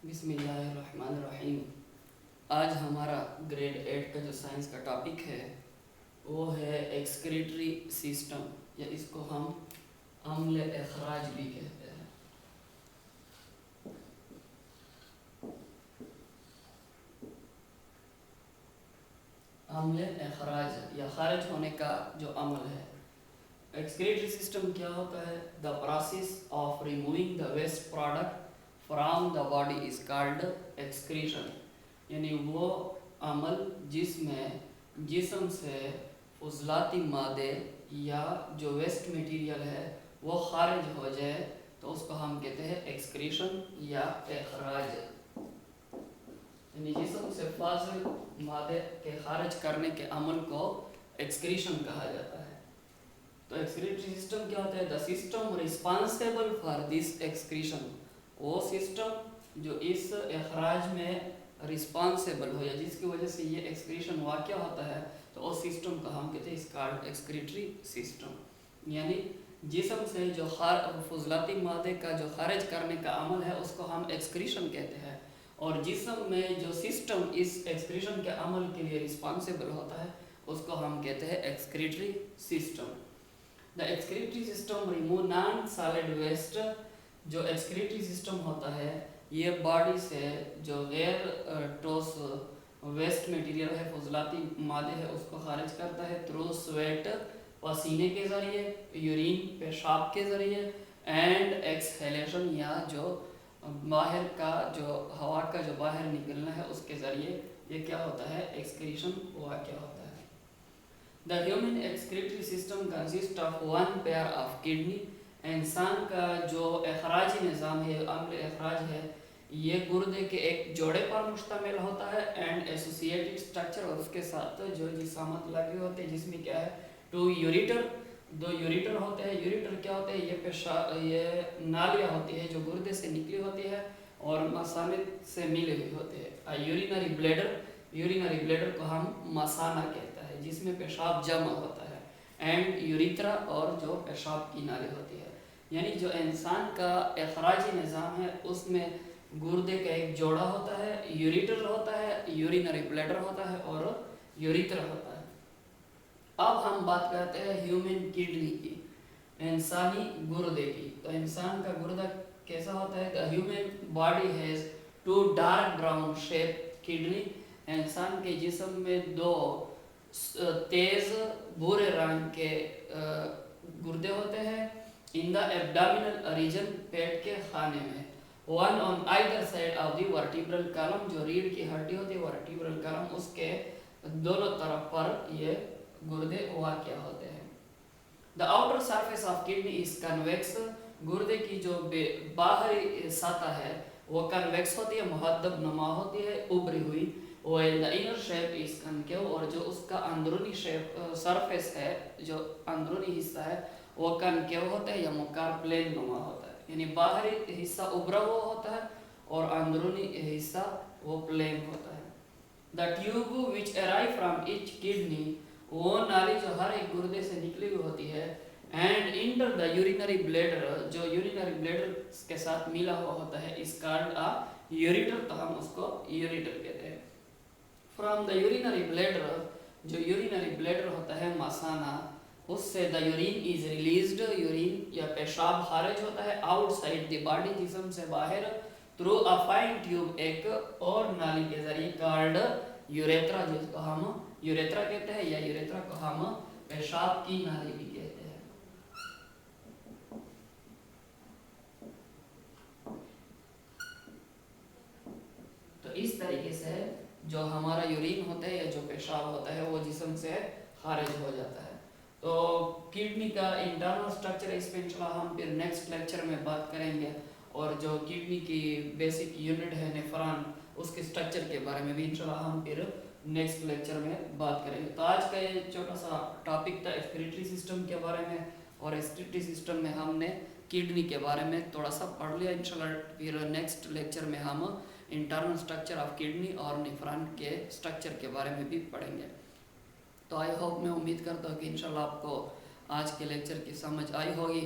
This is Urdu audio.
بسم اللہ الرحمن الرحیم۔ آج ہمارا گریڈ 8 کا جو سائنس کا ٹاپک ہے وہ ہے ایکسکریٹری سسٹم، یا اس کو ہم عمل اخراج بھی کہتے ہیں۔ عمل اخراج یا خارج ہونے کا جو عمل ہے۔ ایکسکریٹری سسٹم کیا ہوتا ہے؟ The process of removing the waste product from the body is called excretion, یعنی وہ عمل جس میں جسم سے فضلاتی مادے یا جو ویسٹ میٹیریل ہے وہ خارج ہو جائے تو اس کو ہم کہتے ہیں ایکسکریشن یا اخراج، یعنی جسم سے فاضل مادے کے خارج کرنے کے عمل کو ایکسکریشن کہا جاتا ہے۔ تو ایکسکریٹری سسٹم کیا ہوتا ہے؟ The system responsible for this excretion, وہ سسٹم جو اس اخراج میں رسپانسیبل ہو یا جس کی وجہ سے یہ ایکسکریشن واقع ہوتا ہے، تو اس سسٹم کو ہم کہتے ہیں اس کا ایکسکریٹری سسٹم، یعنی جسم سے جو فضلاتی مادے کا جو خارج کرنے کا عمل ہے اس کو ہم ایکسکریشن کہتے ہیں، اور جسم میں جو سسٹم اس ایکسکریشن کے عمل کے لیے رسپانسیبل ہوتا ہے اس کو ہم کہتے ہیں excretory system. The excretory system remove non solid waste, جو ایکسکریٹری سسٹم ہوتا ہے یہ باڈی سے جو غیر ٹھوس ویسٹ میٹیریل ہے، فضلاتی مادے ہے، اس کو خارج کرتا ہے تھرو سویٹ، پسینے کے ذریعے، یورین پیشاب کے ذریعے، اینڈ ایکسہیلیشن یا جو باہر کا جو ہوا کا جو باہر نکلنا ہے اس کے ذریعے یہ کیا ہوتا ہے؟ ایکسکریشن واقع ہوتا ہے۔ The human excretory system consists of one pair of kidney، انسان کا جو اخراجی نظام ہے، عمل اخراج ہے، یہ گردے کے ایک جوڑے پر مشتمل ہوتا ہے، اینڈ ایسوسیٹڈ اسٹرکچر، اور اس کے ساتھ جو جسامت لگے ہوتے ہیں جس میں کیا ہے؟ 2 یوریٹر، 2 یوریٹر ہوتے ہیں۔ یوریٹر کیا ہوتے ہیں؟ یہ نالیاں ہوتی ہے جو گردے سے نکلی ہوتی ہے اور مثانے سے ملی ہوئی ہوتی ہے۔ یورینری بلیڈر، یورینری بلیڈر کو ہم مثانہ کہتا ہے جس میں پیشاب جمع ہوتا ہے، اینڈ یوریترا، اور جو پیشاب کی نالی ہوتی ہے۔ یعنی جو انسان کا اخراجی نظام ہے اس میں گردے کا ایک جوڑا ہوتا ہے، یوریٹر ہوتا ہے، یورینری بلیڈر ہوتا ہے اور یوریترا ہوتا ہے۔ اب ہم بات کرتے ہیں ہیومن کڈنی کی، انسانی گردے کی۔ تو انسان کا گردہ کیسا ہوتا ہے؟ The human body has 2 dark brown shaped kidney، انسان کے جسم میں 2 تیز بھورے رنگ کے گردے ہوتے ہیں۔ in the abdominal region، پیٹ کے خانے میں۔ one on either side of the vertebral column، جو ریڑھ کی ہڈی ہوتی ہے vertebral column، اس کے دونوں طرف پر یہ گردے واقع ہوتے ہیں۔ the outer surface of kidney is convex، گردے کی جو باہری سطح ہے وہ کنویکس ہوتی ہے، محدب نما ہوتی ہے، ابری ہوئی۔ while the inner shape is concave، اور جو اس کا اندرونی شیپ سرفیس ہے، جو اندرونی حصہ ہے وہ کنکیو ہوتا ہے یا مکعب پلین نما ہوتا ہے، یعنی باہری حصہ ابھرا ہوا ہوتا ہے اور اندرونی حصہ وہ پلین ہوتا ہے۔ the tube which arrive from each kidney، وہ نالی جو ہر ایک گردے سے نکلی ہوئی ہوتی ہے، and enter the urinary bladder، جو urinary bladder کے ساتھ ملا ہوا ہوتا ہے، is called a ureter، تو ہم اس کو ureter کہتے ہیں۔ from the urinary bladder، جو urinary bladder ہوتا ہے مثانہ، اس سے the urine is released، urine یا پیشاب خارج ہوتا ہے outside the body، جسم سے باہر، through a fine tube، ایک اور نالی کے ذریعے، called urethra، جس کو ہم یوریترا کہتے ہیں، یا یوریترا کو ہم پیشاب کی نالی بھی کہتے ہیں۔ تو اس طریقے سے جو ہمارا یورین ہوتا ہے یا جو پیشاب ہوتا ہے وہ جسم سے خارج ہو جاتا ہے۔ تو کڈنی کا انٹرنل سٹرکچر اس پہ انشاءاللہ ہم پھر نیکسٹ لیکچر میں بات کریں گے، اور جو کڈنی کی بیسک یونٹ ہے نیفران، اس کے سٹرکچر کے بارے میں بھی انشاءاللہ ہم پھر نیکسٹ لیکچر میں بات کریں گے۔ تو آج کا یہ چھوٹا سا ٹاپک تھا ایکسکریٹری سسٹم کے بارے میں، اور ایکسکریٹری سسٹم میں ہم نے کڈنی کے بارے میں تھوڑا سا پڑھ لیا۔ انشاءاللہ پھر نیکسٹ لیکچر میں ہم انٹرنل سٹرکچر آف کڈنی اور نیفران کے سٹرکچر کے بارے میں بھی پڑھیں گے۔ تو آئی ہوپ، میں امید کرتا ہوں کہ انشاءاللہ آپ کو آج کے لیکچر کی سمجھ آئی ہوگی۔